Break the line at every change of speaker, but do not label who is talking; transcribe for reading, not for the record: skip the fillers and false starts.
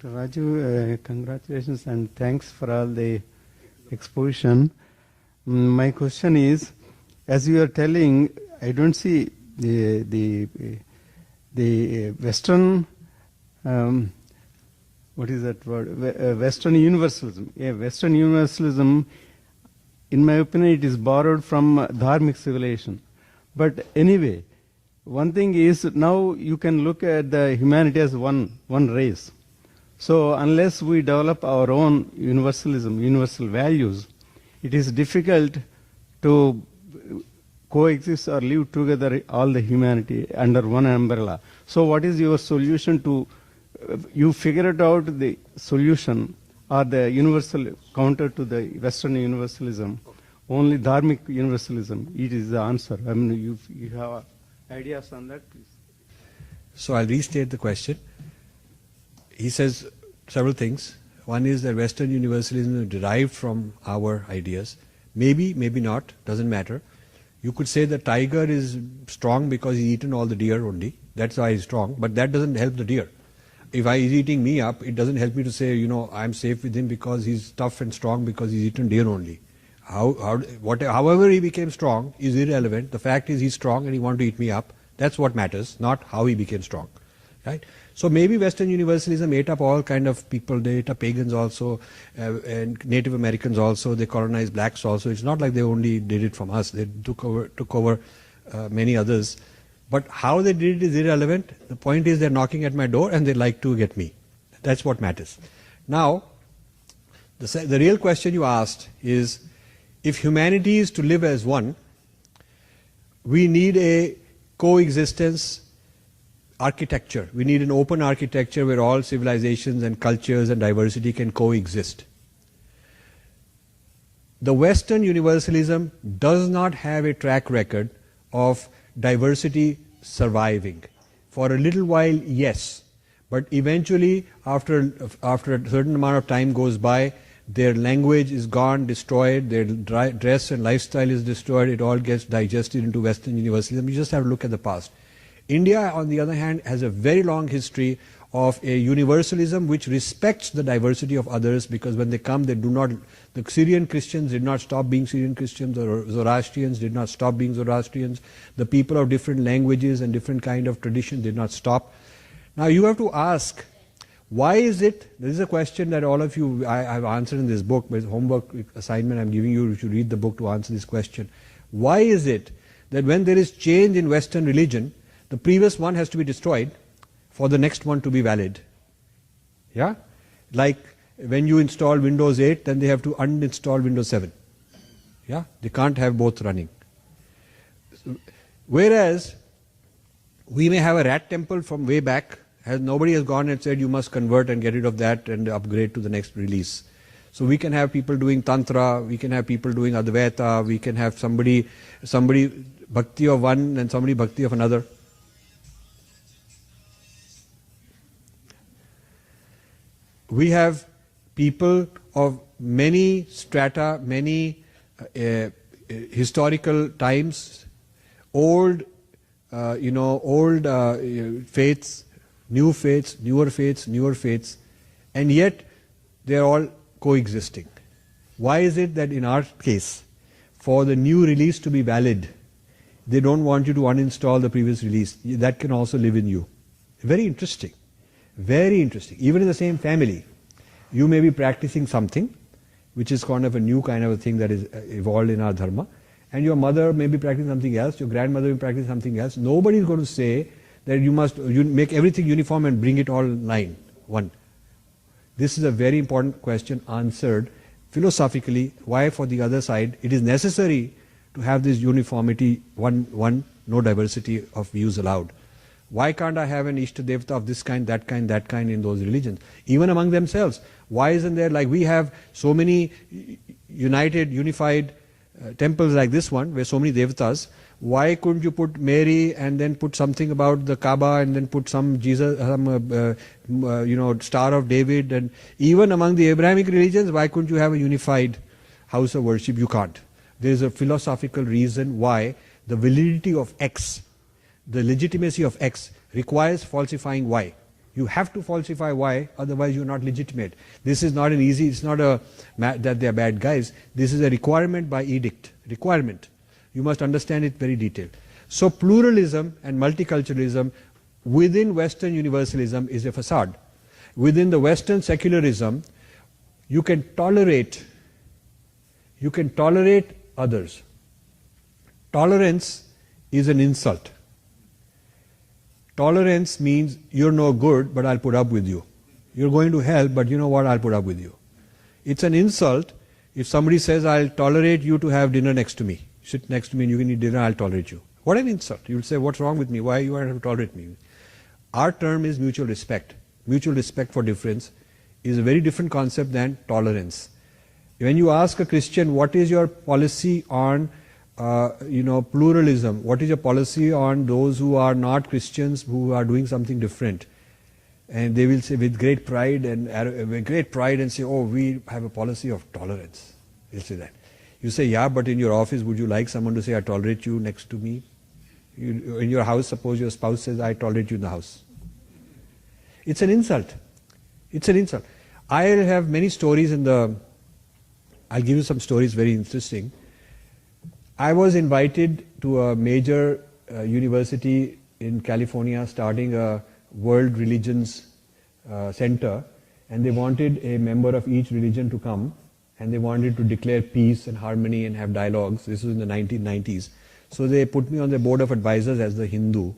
Dr. Raju, congratulations and thanks for all the exposition. My question is, as you are telling, I don't see the Western, what is that word? Western universalism. Yeah, Western universalism, in my opinion, it is borrowed from Dharmic civilization. But anyway, one thing is now you can look at the humanity as one race. So unless we develop our own universalism, universal values, it is difficult to coexist or live together all the humanity under one umbrella. So what is your solution to, you figured out the solution or the universal counter to the Western universalism, only Dharmic universalism, it is the answer. I mean, you have ideas on that, please?
So I'll restate the question. He says several things. One is that Western universalism is derived from our ideas. Maybe, maybe not, doesn't matter. You could say the tiger is strong because he's eaten all the deer only. That's why he's strong, but that doesn't help the deer. If he's eating me up, it doesn't help me to say, you know, I'm safe with him because he's tough and strong because he's eaten deer only. However he became strong is irrelevant. The fact is he's strong and he wants to eat me up. That's what matters, not how he became strong. Right? So maybe Western universalism ate up all kind of people. They ate up pagans also, and Native Americans also. They colonized blacks also. It's not like they only did it from us. They took over many others. But how they did it is irrelevant. The point is they're knocking at my door and they like to get me. That's what matters. Now, the real question you asked is, if humanity is to live as one, we need a coexistence architecture. We need an open architecture where all civilizations and cultures and diversity can coexist. The Western universalism does not have a track record of diversity surviving. For a little while, yes, but eventually, after a certain amount of time goes by, their language is gone, destroyed, their dress and lifestyle is destroyed, it all gets digested into Western universalism. You just have to look at the past. India, on the other hand, has a very long history of a universalism which respects the diversity of others, because when they come, they do not, the Syrian Christians did not stop being Syrian Christians, the Zoroastrians did not stop being Zoroastrians, the people of different languages and different kind of traditions did not stop. Now you have to ask, why is it, this is a question that all of you, I have answered in this book, but homework assignment I'm giving you, you should read the book to answer this question. Why is it that when there is change in Western religion, the previous one has to be destroyed for the next one to be valid? Yeah? Like when you install Windows 8, then they have to uninstall Windows 7. Yeah? They can't have both running. Whereas, we may have a rat temple from way back, nobody has gone and said you must convert and get rid of that and upgrade to the next release. So we can have people doing Tantra, we can have people doing Advaita, we can have somebody bhakti of one and somebody bhakti of another. We have people of many strata, many historical times, old faiths, new faiths, newer faiths, and yet they are all coexisting. Why is it that in our case, for the new release to be valid, they don't want you to uninstall the previous release? That can also live in you. Very interesting. Very interesting. Even in the same family, you may be practicing something which is kind of a new kind of a thing that is evolved in our dharma, and your mother may be practicing something else, your grandmother may be practicing something else. Nobody is going to say that you make everything uniform and bring it all in line, one. This is a very important question answered philosophically, why for the other side it is necessary to have this uniformity, one, no diversity of views allowed. Why can't I have an Ishta Devta of this kind, that kind, that kind in those religions? Even among themselves. Why isn't there, like we have so many unified temples like this one, where so many Devatas, why couldn't you put Mary and then put something about the Kaaba and then put some Jesus, Star of David? And even among the Abrahamic religions, why couldn't you have a unified house of worship? You can't. There is a philosophical reason why the validity of X, the legitimacy of X requires falsifying Y. You have to falsify why, otherwise you're not legitimate. This is not an easy, it's not a that they are bad guys. This is a requirement by edict. Requirement. You must understand it very detailed. So pluralism and multiculturalism within Western universalism is a facade. Within the Western secularism, you can tolerate others. Tolerance is an insult. Tolerance means you're no good, but I'll put up with you. You're going to hell, but you know what, I'll put up with you. It's an insult if somebody says, I'll tolerate you to have dinner next to me. Sit next to me and you can eat dinner, I'll tolerate you. What an insult. You'll say, what's wrong with me? Why you have to tolerate me? Our term is mutual respect. Mutual respect for difference is a very different concept than tolerance. When you ask a Christian, what is your policy on pluralism? What is your policy on those who are not Christians, who are doing something different? And they will say with great pride and say, oh, we have a policy of tolerance. They'll say that. You say, yeah, but in your office, would you like someone to say, I tolerate you next to me? In your house, suppose your spouse says, I tolerate you in the house. It's an insult. It's an insult. I'll have many stories I'll give you some stories very interesting. I was invited to a major university in California starting a world religions center, and they wanted a member of each religion to come, and they wanted to declare peace and harmony and have dialogues. This was in the 1990s. So they put me on the board of advisors as the Hindu,